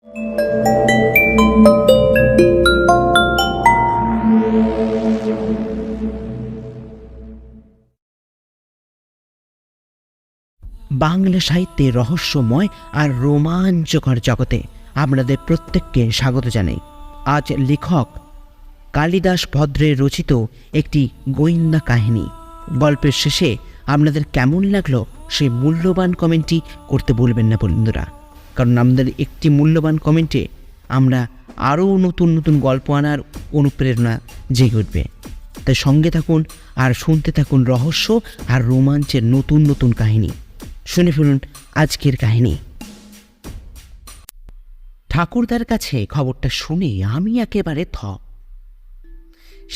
বাংলা সাহিত্যের রহস্যময় আর রোমাঞ্চকর জগতে আপনাদের প্রত্যেককে স্বাগত জানাই। আজ লেখক কালিদাস ভদ্রের রচিত একটি গোয়েন্দা কাহিনী। গল্পের শেষে আপনাদের কেমন লাগলো সেই মূল্যবান কমেন্টটি করতে ভুলবেন না বন্ধুরা, কারণ আমাদের একটি মূল্যবান কমেন্টে আমরা আরও নতুন নতুন গল্প আনার অনুপ্রেরণা জেগে উঠবে। তাই সঙ্গে থাকুন আর শুনতে থাকুন রহস্য আর রোমাঞ্চের নতুন নতুন কাহিনী। শুনে ফেলুন আজকের কাহিনী। ঠাকুরদার কাছে খবরটা শুনে আমি একেবারে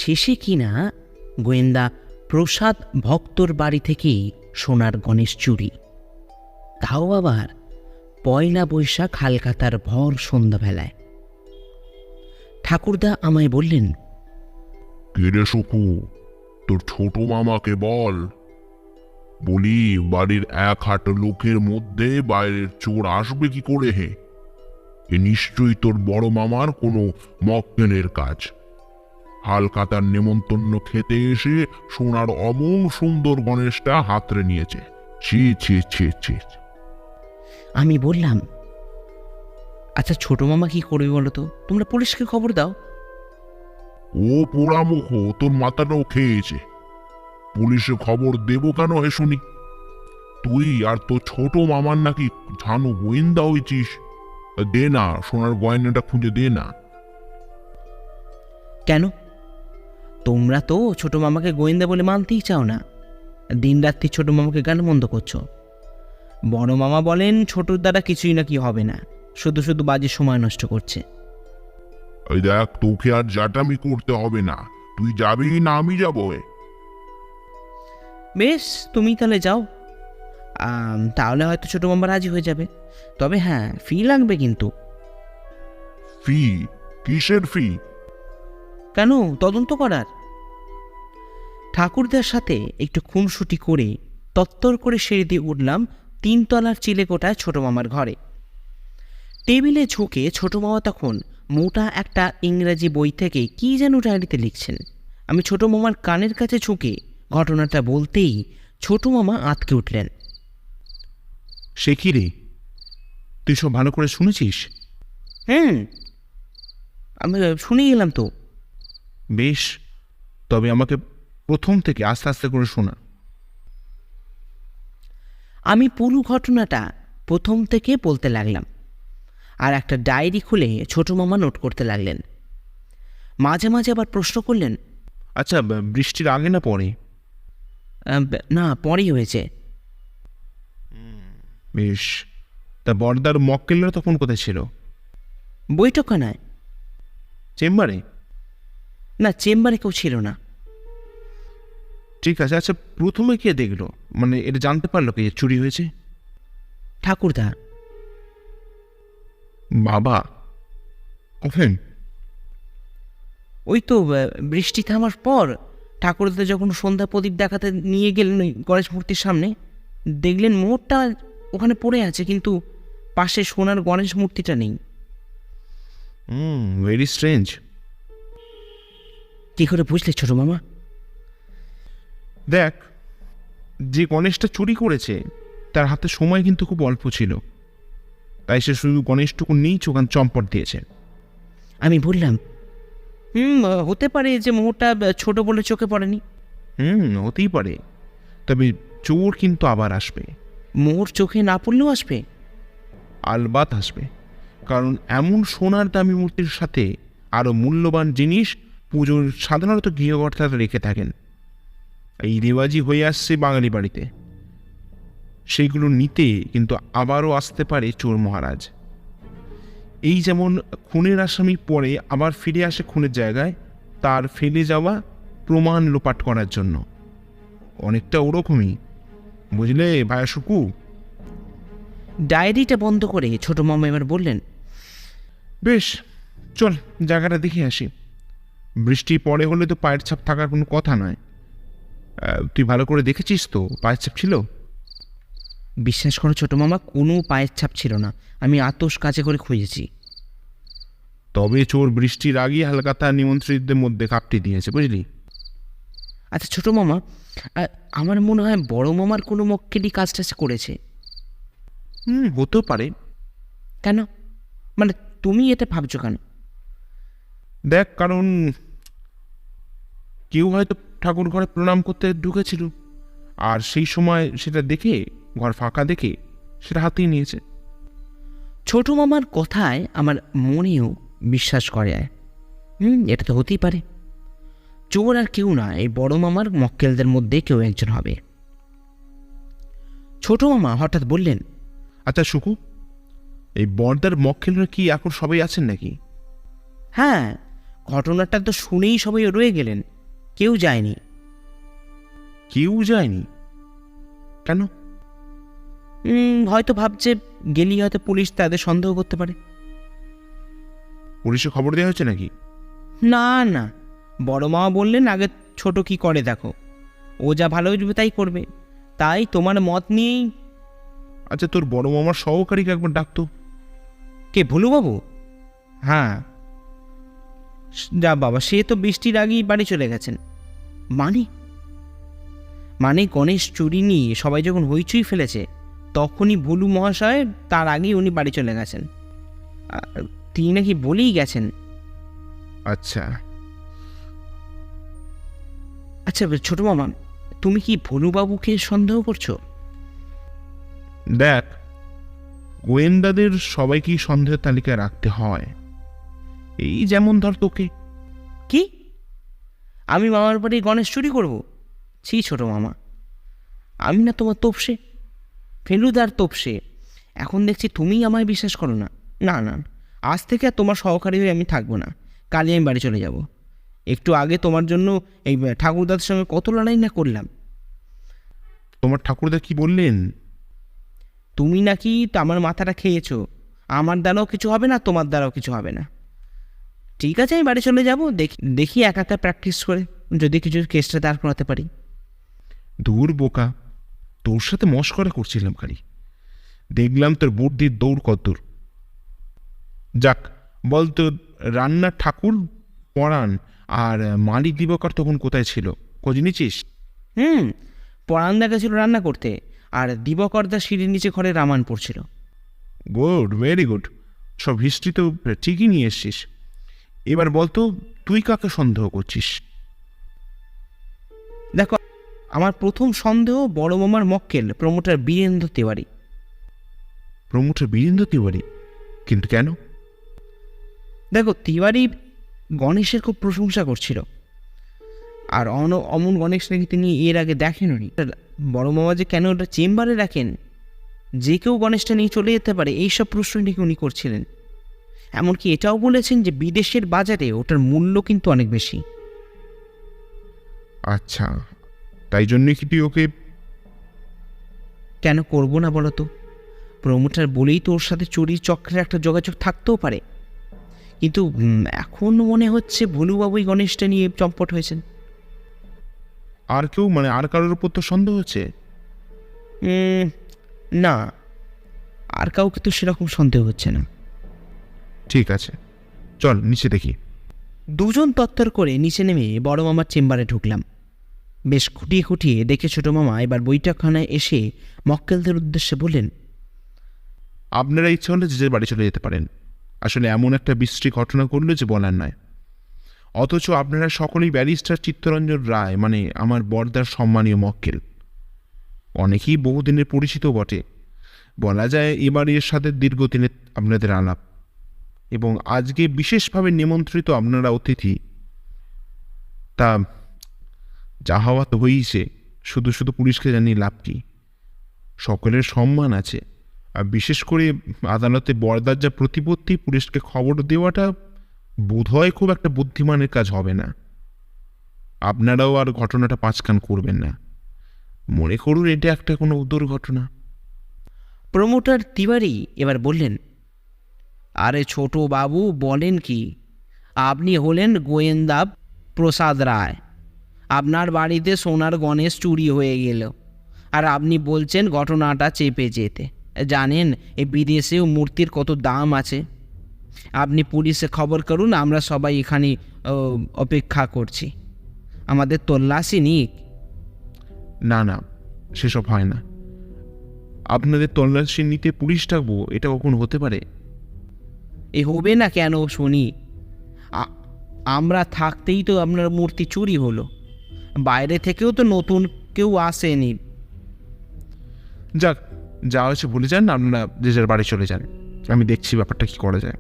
শেষে কিনা গোয়েন্দা প্রসাদ ভক্তর বাড়ি থেকেই সোনার গণেশ চুরি, তাও আবার পয়লা বৈশাখ হালখাতার ভর সন্ধ্যাবেলায়। ঠাকুরদা আমায় বললেন, কেরে সুকু, তোর ছোট মামাকে বল, বলি বাড়ির এক হাট লোকের মধ্যে বাইরের চোর আসবে কি করে হে? এ নিশ্চয়ই তোর বড় মামার কোনো মক্কেলের কাজ। হালখাতার নেমন্তন্ন খেতে এসে সোনার অমন সুন্দর গণেশটা হাতড়ে নিয়েছে। ছি ছি ছি ছি। আমি বললাম, আচ্ছা ছোট মামা কি করবে বলো তো, তোমরা পুলিশকে খবর দাও। ও পোড়ামুখ, তোর মাথাটাও খেয়েছে। পুলিশে খবর দেবো কেন হে শুনি? তুই আর তোর ছোট মামার নাকি ঝানু গোয়েন্দা হয়েছিস। দে না, সোনার গয়নাটা খুঁজে দে না। কেন, তোমরা তো ছোট মামাকে গোয়েন্দা বলে মানতেই চাও না। দিন রাত্রি ছোট মামাকে গালমন্দ করছো। বড় মামা বলেন ছোটর দ্বারা কিছুই নাকি হবে না, শুধু শুধু বাজে সময় নষ্ট করছে। ওই দেখ, তোকে আর জাটামি করতে হবে না। তুই যাবি না আমি যাবো? বেশ, তুমি তাহলে যাও। তাহলে হয়তো ছোট মামা রাজি হয়ে যাবে। তবে হ্যাঁ, ফি লাগবে কিন্তু। ফি? কিসের ফি? কেন, তদন্ত করার। ঠাকুরদার সাথে একটু খুনসুটি করে তত্তর করে সিঁড়ি দিয়ে উঠলাম 3 তলার চিলেকোঠায় ছোট মামার ঘরে। টেবিলে ঝুঁকে ছোট মামা তখন মোটা একটা ইংরাজি বই থেকে কি যেন ডায়েরিতে লিখছেন। আমি ছোট মামার কানের কাছে ঝুঁকে ঘটনাটা বলতেই ছোট মামা আঁতকে উঠলেন। সে কি রে, তুই সব ভালো করে শুনেছিস? আমি শুনে গেলাম তো। বেশ, তবে আমাকে প্রথম থেকে আস্তে আস্তে করে শোনা। আমি পুরো ঘটনাটা প্রথম থেকে বলতে লাগলাম, আর একটা ডায়েরি খুলে ছোট মামা নোট করতে লাগলেন। মাঝে মাঝে আবার প্রশ্ন করলেন, আচ্ছা, বৃষ্টির আগে না পরে? না, পরেই হয়েছে। বেশ, তা বর্দার মক্কেলরা তখন কোথায় ছিল? বৈঠকখানায়। চেম্বারে? না, চেম্বারে কেউ ছিল না। ঠিক আছে। আচ্ছা, প্রথমে কে দেখলো, মানে এটা জানতে পারলো কি চুরি হয়েছে? ঠাকুরদা। বাবা কখন? ওই তো বৃষ্টি থামার পর ঠাকুরদা যখন সন্ধ্যা প্রদীপ দেখাতে নিয়ে গেলেন ওই গণেশ মূর্তির সামনে, দেখলেন মোড়টা ওখানে পড়ে আছে, কিন্তু পাশে সোনার গণেশ মূর্তিটা নেই। Very strange. কি করে বুঝলে ছোট মামা? দেখ, যে গণেশটা চুরি করেছে তার হাতে সময় কিন্তু খুব অল্প ছিল, তাই সে শুধু গণেশটুকু নিয়ে চোখান চম্পট দিয়েছে। আমি বললাম, হতে পারে যে মোহরটা ছোট বলে চোখে পড়েনি। হতেই পারে, তবে চোর কিন্তু আবার আসবে। মোহর চোখে না পড়লেও আসবে? আলবাত আসবে, কারণ এমন সোনার দামি মূর্তির সাথে আরও মূল্যবান জিনিস পুজোর সাধারণত গৃহকর্তারা রেখে থাকেন। এই রেওয়াজি হয়ে আসছে বাঙালি বাড়িতে। সেইগুলো নিতে কিন্তু আবারও আসতে পারে চোর মহারাজ। এই যেমন খুনের আসামি পরে আবার ফিরে আসে খুনের জায়গায় তার ফেলে যাওয়া প্রমাণ লোপাট করার জন্য। অনেকটা ওরকমই, বুঝলে ভায়া সুকু? ডায়েরিটা বন্ধ করে ছোট মামা এবার বললেন, বেশ, চল জায়গাটা দেখে আসি। বৃষ্টি পরে হলে তো পায়ের ছাপ থাকার কোনো কথা নয়। তুই ভালো করে দেখেছিস তো পায়ের ছাপ ছিল? বিশ্বাস করো ছোট মামা, কোনো পায়ের ছাপ ছিল না। আমি আতশ কাছে করে খুঁজেছি। তবে চোর বৃষ্টির আগেই হালকা তার নিমন্ত্রিতদের মধ্যে কাপটি দিয়েছে, বুঝলি? আচ্ছা ছোট মামা, আমার মনে হয় বড় মামার কোনো মক্কেলই কাজটা করেছে। হতেও পারে। কেন, মানে তুমি এটা ভাবছো কেন? দেখ, কারণ কেউ হয়তো ঠাকুর ঘরে প্রণাম করতে ঢুকেছিল, আর সেই সময় সেটা দেখে, ঘর ফাঁকা দেখে সেটা হাতিয়ে নিয়েছে। ছোট মামার কথায় আমার মনেও বিশ্বাস করে। এটা তো হতেই পারে। চোর আর কেউ না, এই বড় মামার মক্কেলদের মধ্যে কেউ একজন হবে। ছোট মামা হঠাৎ বললেন, আচ্ছা সুকু, এই বর্দার মক্কেলরা কি এখন সবাই আছেন নাকি? হ্যাঁ, ঘটনাটা তো শুনেই সবাই রয়ে গেলেন, কেউ যায়নি। কেউ যায়নি? কেন? হয়তো ভাবছে গেলেই হয়তো পুলিশ তাদের সন্দেহ করতে পারে। পুলিশে খবর দেওয়া হয়েছে নাকি? না না, বড় মামা বললেন আগে ছোট কি করে দেখো, ও যা ভালো বুঝবে তাই করবে, তাই তোমার মত নিয়েই। আচ্ছা, তোর বড় মামার সহকারীকে একবার ডাকতো। কে, ভুলুবাবু? হ্যাঁ, যা বাবা, সে তো বৃষ্টির আগেই বাড়ি চলে গেছেন। মানে গণেশ চুরি নিয়ে সবাই যখন হইচই ফেলেছে তখনই ভুলু মহাশয়, তার আগেই উনি বাড়ি চলে গেছেন। তিনি নাকি বলেই গেছেন। আচ্ছা আচ্ছা ছোট মামা, তুমি কি ভুলুবাবুকে সন্দেহ করছো? দেখ, গোয়েন্দাদের সবাইকেই সন্দেহের তালিকায় রাখতে হয়। এই যেমন ধর তোকে। কি, আমি মামার বাড়ি গণেশ চুরি করবো? ছি ছোট মামা, আমি না তোমার তোপসে, ফেলুদার তোপসে। এখন দেখছি তুমিই আমায় বিশ্বাস করো না। না না, আজ থেকে আর তোমার সহকারী হয়ে আমি থাকবো না, কালই আমি বাড়ি চলে যাব। একটু আগে তোমার জন্য এই ঠাকুরদার সঙ্গে কত লড়াই না করলাম। তোমার ঠাকুরদা কি বললেন? তুমি নাকি তো আমার মাথাটা খেয়েছো, আমার দ্বারাও কিছু হবে না, তোমার দ্বারাও কিছু হবে না। ঠিক আছে, আমি বাড়ি চলে যাব, দেখি একা একা প্র্যাকটিস করে যদি কিছু কেসটা দাঁড় করাতে পারি। দূর বোকা, তোর সাথে মশকরা করছিলাম খালি, দেখলাম তোর বুদ্ধির দৌড় কতদূর। যাক, বল, তোর রান্নার ঠাকুর পরাণ আর মালিক দিবকর তখন কোথায় ছিল, খোঁজ নিয়েছিস? পরাণ দেখা ছিল রান্না করতে, আর দিবকরদা সিঁড়ির নিচে ঘরে রামায়ণ পড়ছিল। Good, very good. সব হিস্ট্রি তো ঠিকই নিয়ে এসছিস। এবার বলতো, তুই কাকে সন্দেহ করছিস? দেখো, আমার প্রথম সন্দেহ বড় মামার মক্কেল প্রমোটার বীরেন্দ্র তিওয়ারি। প্রমোটার বীরেন্দ্র তিওয়ারি? কিন্তু কেন? দেখো, তিওয়ারি গণেশের খুব প্রশংসা করছিল, আর অমন গণেশ নাকি তিনি এর আগে দেখেননি। বড় মামা যে কেন ওটা চেম্বারে রাখেন, যে কেউ গণেশটা নিয়ে চলে যেতে পারে, এইসব প্রশ্ন নাকি উনি করছিলেন। এমনকি এটাও বলেছেন যে বিদেশের বাজারে ওটার মূল্য কিন্তু অনেক বেশি। আচ্ছা, তাই জন্যই কি তুই ওকে? কেন করবো না বলো তো? প্রমোটার বলেই তো ওর সাথে চুরির চক্রের একটা যোগাযোগ থাকতেও পারে, কিন্তু এখন মনে হচ্ছে ভুলুবাবুই গণেশটা নিয়ে চম্পট হয়েছেন। আর কেউ, মানে আর কারোর উপর তো সন্দেহ হচ্ছে? না, আর কাউকে তো সেরকম সন্দেহ হচ্ছে না। ঠিক আছে, চল নিচে দেখি। দুজন তত্তর করে নিচে নেমে বড় মামার চেম্বারে ঢুকলাম। বেশ খুঁটিয়ে খুঁটিয়ে দেখে ছোট মামা এবার বৈঠকখানায় এসে মক্কেলদের উদ্দেশ্যে বললেন, আপনারা ইচ্ছে হলে যে বাড়ি চলে যেতে পারেন। আসলে এমন একটা বিশ্রী ঘটনা করলো যে বলার নয়। অথচ আপনারা সকলেই ব্যারিস্টার চিত্তরঞ্জন রায়, মানে আমার বর্দার সম্মানীয় মক্কেল। অনেকেই বহুদিনের পরিচিত বটে। বলা যায় এবার এর সাথে দীর্ঘদিনের আপনাদের আলাপ, এবং আজকে বিশেষভাবে নিমন্ত্রিত আপনারা অতিথি। তা যা হওয়া তো হয়েছে, শুধু শুধু পুলিশকে জানিয়ে লাভ কি? সকলের সম্মান আছে, আর বিশেষ করে আদালতে বর্দার যা প্রতিপত্তি, পুলিশকে খবর দেওয়াটা বোধহয় খুব একটা বুদ্ধিমানের কাজ হবে না। আপনারাও আর ঘটনাটা পাঁচকান করবেন না, মনে করুন এটা একটা কোনো দুর্ঘটনা। প্রমোটার তিওয়ারি এবার বললেন, আরে ছোট বাবু, বলেন কি? আপনি হলেন গোয়েন্দা প্রসাদ রায়। আপনার বাড়িতে সোনার গণেশ চুরি হয়ে গেল, আর আপনি বলছেন ঘটনাটা চেপে যেতে। জানেন এই বিদেশেও মূর্তির কত দাম আছে? আপনি পুলিশে খবর করুন, আমরা সবাই এখানে অপেক্ষা করছি। আমাদের তল্লাশি নিক। না না, সেসব হয় না। আপনাদের তল্লাশি নিতে পুলিশ ডাকবো, এটা কখন হতে পারে? এ হবে না কেন শুনি? আমরা থাকতেই তো আপনার মূর্তি চুরি হলো, বাইরে থেকেও তো নতুন কেউ আসেনি। যাক, যা হয়েছে ভুলে যান, আপনারা যে যার বাড়ি চলে যান, আমি দেখছি ব্যাপারটা কি করা যায়।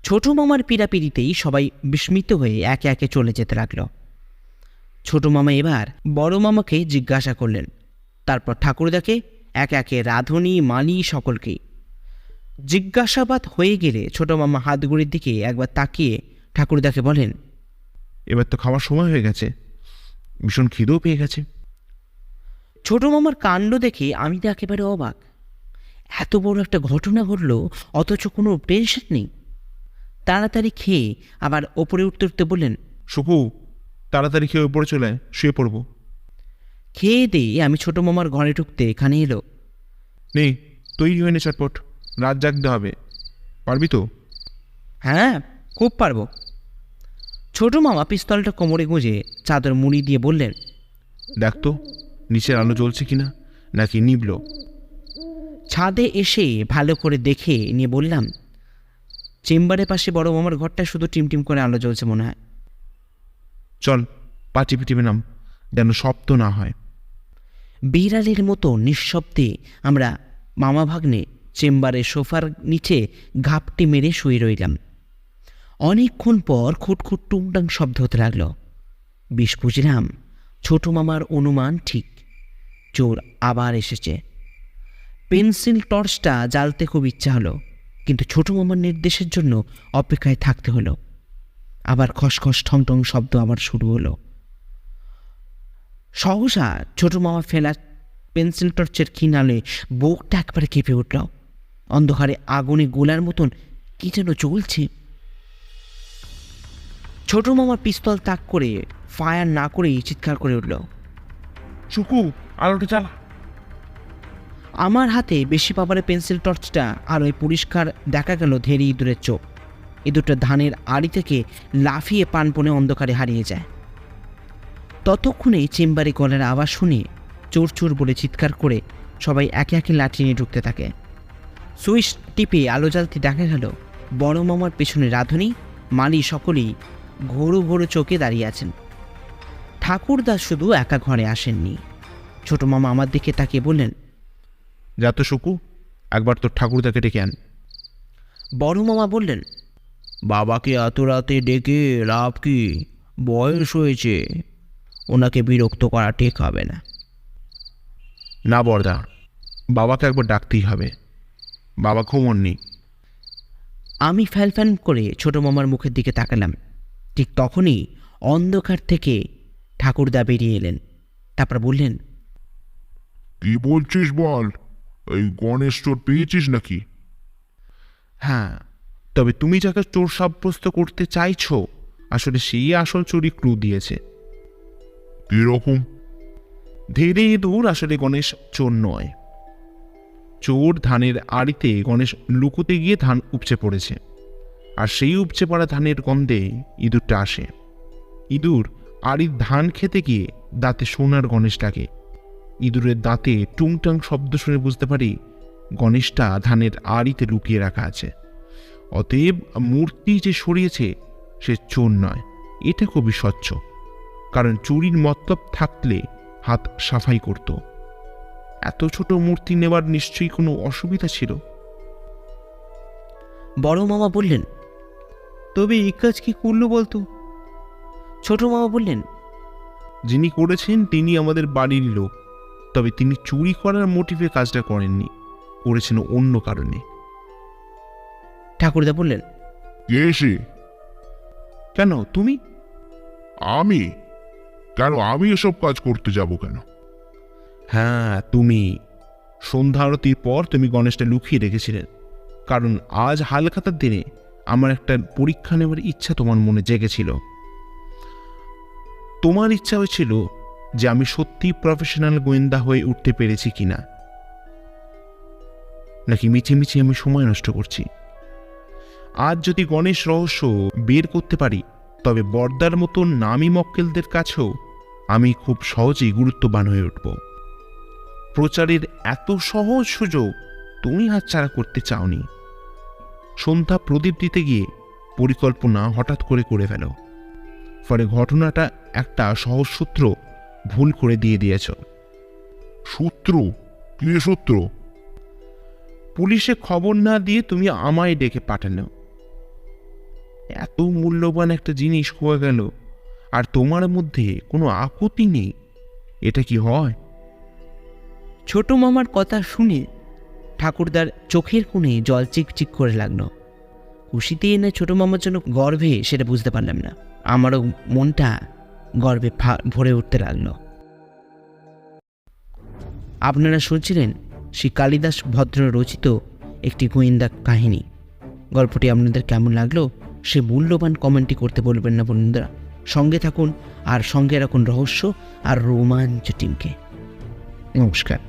ছোট মামার পীড়াপিড়িতেই সবাই বিস্মিত হয়ে একে একে চলে যেতে লাগলো। ছোট মামা এবার বড় মামাকে জিজ্ঞাসা করলেন, তারপর ঠাকুরদাকে, একে একে রাঁধুনি, মালি সকলকেই। জিজ্ঞাসাবাদ হয়ে গেলে ছোট মামা হাতগুড়ির দিকে একবার তাকিয়ে ঠাকুরদাকে বলেন, এবার তো খাওয়ার সময় হয়ে গেছে, ভীষণ খিদেও পেয়ে গেছে। ছোট মামার কাণ্ড দেখে আমি তো একেবারে অবাক। এত বড় একটা ঘটনা ঘটলো, অথচ কোনো টেনশন নেই। তাড়াতাড়ি খেয়ে আবার ওপরে উঠতে উঠতে বললেন, সুকু, তাড়াতাড়ি খেয়ে উপরে চলে আয়, শুয়ে পড়বো। খেয়ে দিয়ে আমি ছোট মামার ঘরে ঢুকতে এখানে এলো। নেই, তৈরি হয়ে নে চটপট, রাত জাগতে হবে, পারবি তো? হ্যাঁ, খুব পারবো। ছোট মামা পিস্তলটা কোমরে গুঁজে চাদর মুড়ি দিয়ে বললেন, দেখ তো নিচের আলো জ্বলছে কিনা, নাকি নিবল। ছাদে এসে ভালো করে দেখে নিয়ে বললাম, চেম্বারের পাশে বড় মামার ঘরটা শুধু টিমটিম করে আলো জ্বলছে মনে হয়। চল, পা টিপে টিপে নাম, যেন শব্দ না হয়। বিড়ালের মতো নিঃশব্দে আমরা মামা ভাগ্নে চেম্বারের সোফার নিচে ঘাপটি মেরে শুয়ে রইলাম। অনেকক্ষণ পর খুটখুট টুংটাং শব্দ হতে লাগল। বেশ বুঝলাম ছোট মামার অনুমান ঠিক, চোর আবার এসেছে। পেন্সিল টর্চটা জ্বালতে খুব ইচ্ছা হলো, কিন্তু ছোট মামার নির্দেশের জন্য অপেক্ষায় থাকতে হলো। আবার খসখস ঠং ঠং শব্দ আবার শুরু হলো। সহসা ছোট মামা ফেলা পেন্সিল টর্চের ক্ষীণ আলোয় বুকটা একবারে কেঁপে উঠল। অন্ধকারে আগুনে গোলার মতন কি যেন জ্বলছে। ছোট মামার পিস্তল তাক করে ফায়ার না করেই চিৎকার করে উঠল, সুকু, আলোটা চালা। আমার হাতে বেশি পাওয়ারে পেন্সিল টর্চটা আলোয় পরিষ্কার দেখা গেল ধেরি ইঁদুরের চোখ। ইঁদুরটা ধানের আড়ি থেকে লাফিয়ে পানপনে অন্ধকারে হারিয়ে যায়। ততক্ষণে চেম্বারে গলার আওয়াজ শুনে চোর চোর বলে চিৎকার করে সবাই একে একে লাঠি নিয়ে ঢুকতে থাকে। সুইচ টিপে আলো জ্বালতে দেখা গেল বড় মামার পেছনে রাঁধুনি, মালি সকলেই ঘোরো ঘোরো চোখে দাঁড়িয়ে আছেন। ঠাকুরদা শুধু একা ঘরে আসেননি। ছোট মামা আমার দিকে তাকিয়ে বললেন, যা তো সুকু, একবার তোর ঠাকুরদাকে ডেকে আন। বড় মামা বললেন, বাবাকে এত রাতে ডেকে লাভ কি, বয়স হয়েছে, ওনাকে বিরক্ত করা ঠিক হবে না। না বরদা, বাবাকে একবার ডাকতেই হবে, বাবা ঘুমননি। আমি ফ্যাল ফ্যাল করে ছোট মামার মুখের দিকে তাকালাম। ঠিক তখনই অন্ধকার থেকে ঠাকুরদা বেরিয়ে এলেন। তারপর বললেন, কি বলছিস বল, এই গণেশ চোর পেয়েছিস নাকি? হ্যাঁ, তবে তুমি যাকে চোর সাব্যস্ত করতে চাইছো, আসলে সেই আসল চুরি ক্লু দিয়েছে। কিরকম? ধীরে দূর আসলে গণেশ চোর নয়। চোর ধানের আড়িতে গণেশ লুকোতে গিয়ে ধান উপচে পড়েছে, আর সেই উপচে পড়া ধানের গন্ধে ইঁদুরটা আসে। ইঁদুর আড়ির ধান খেতে গিয়ে দাঁতে সোনার গণেশ লাগে। ইঁদুরের দাঁতে টুংটাং শব্দ শুনে বুঝতে পারি গণেশটা ধানের আড়িতে লুকিয়ে রাখা আছে। অতএব মূর্তি যে সরিয়েছে সে চোর নয়, এটা খুবই স্বচ্ছ, কারণ চুরির মতলব থাকলে হাত সাফাই করত। এত ছোট মূর্তি নেবার নিশ্চয়ই কোনো অসুবিধা ছিল। বড় মামা বললেন, তবে এই কাজ কি করলো বলতো? ছোট মামা বললেন, যিনি করেছেন তিনি আমাদের বাড়ির লোক, তবে তিনি চুরি করার মোটিভে কাজটা করেননি, করেছেন অন্য কারণে। ঠাকুরদা বললেন, কে সে? কেন তুমি? আমি? কেন আমি এসব কাজ করতে যাব কেন? হ্যাঁ তুমি। সন্ধ্যা আরতির পর তুমি গণেশটা লুকিয়ে রেখেছিলেন, কারণ আজ হালখাতার দিনে আমার একটা পরীক্ষা নেবার ইচ্ছা তোমার মনে জেগেছিল। তোমার ইচ্ছা হয়েছিল যে আমি সত্যি প্রফেশনাল গোয়েন্দা হয়ে উঠতে পেরেছি কিনা, নাকি মিছে মিছে আমি সময় নষ্ট করছি। আজ যদি গণেশ রহস্য বের করতে পারি, তবে বর্দার মতো নামী মক্কেলদের কাছেও আমি খুব সহজেই গুরুত্ববান হয়ে উঠব। প্রচারের এত সহজ সুযোগ তুমি হাতছাড়া করতে চাওনি। সন্ধ্যা প্রদীপ দিতে গিয়ে পরিকল্পনা হঠাৎ করে ফেলো, ফলে ঘটনাটা একটা সহজ সূত্র ভুল করে দিয়েছ। সূত্র? কি সূত্র? পুলিশে খবর না দিয়ে তুমি আমায় ডেকে পাঠানো। এত মূল্যবান একটা জিনিস হয়ে গেল, আর তোমার মধ্যে কোনো আপত্তি নেই। এটা কি হয়? ছোট মামার কথা শুনে ঠাকুরদার চোখের কোণে জল চিকচিক করে লাগলো। খুশিতে না ছোট মামার জন্য গর্বে, সেটা বুঝতে পারলাম না। আমারও মনটা গর্বে ভরে উঠতে লাগলো। আপনারা শুনছিলেন শ্রী কালিদাস ভদ্র রচিত একটি গোয়েন্দা কাহিনী। গল্পটি আপনাদের কেমন লাগলো সে মূল্যবান কমেন্টটি করতে বলবেন না বন্ধুরা। সঙ্গে থাকুন আর সঙ্গে রাখুন রহস্য আর রোমাঞ্চ টিমকে। নমস্কার।